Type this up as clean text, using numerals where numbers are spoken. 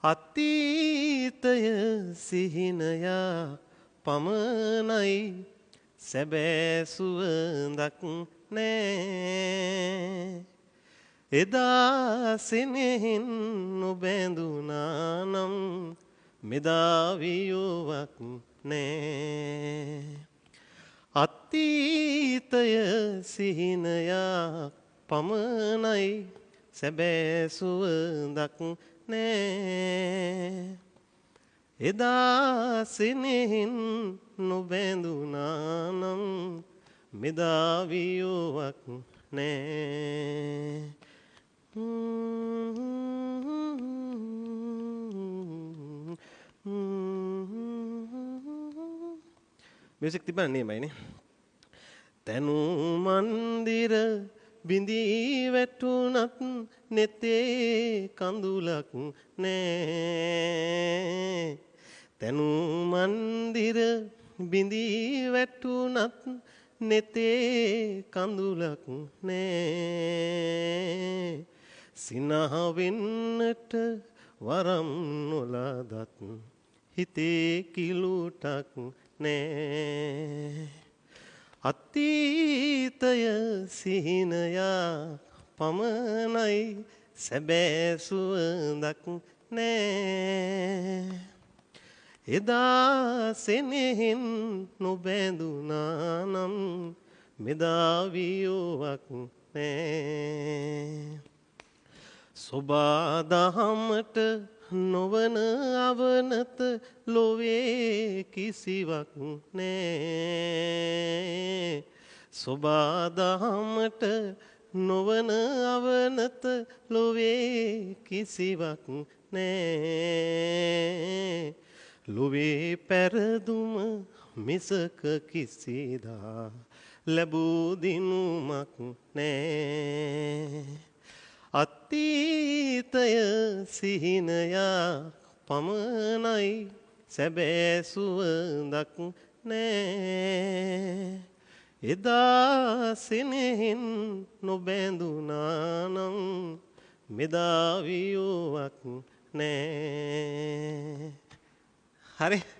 අතීතය සිහිනයක් පමණයි සැබෑ සුවඳක් නෑ. එදා සෙනෙහින් නොබැඳුනා නම් මෙදා වියුවක් නෑ. අතීතය සිහිනයක් පමණයි සැබෑ සුවඳක් නෑ. එදා සෙනෙහින් නොබැඳුනා නම් මෙදා වියුවක් නෑ. මියුසික් තිබ්බනේ නේමයිනේ. තනු මන්දිර බිඳී වැටුණත් නෙතේ කඳුලක් නෑ. තනු මන්දිර බිඳී වැටුණත් නෙතේ කඳුලක් නෑ. සිනහවෙන්නට වරම් නොලදත් හිතේ කිලුටක් නෑ. අතීතය සිහිනයක් පමණයි සැබෑ සුවඳක් නෑ. එදා සෙනෙහින් නොබැඳුනා නම් මෙදා වියුවක් නෑ. සොබා දහමට නොවන අවනත ලොවේ කිසිවක් නෑ. සොබා දහමට නොවන අවනත ලොවේ කිසිවක් නෑ. ලොවේ පැරදුම මිසක කිසිදා ලැබූ දිනුමක් නෑ. අතීතය සිහිනයක් පමණයි සැබෑ සුවඳක් නෑ. එදා සෙනෙහින් නොබැඳුනා නම් මෙදා වියුවක් නෑ. හරි.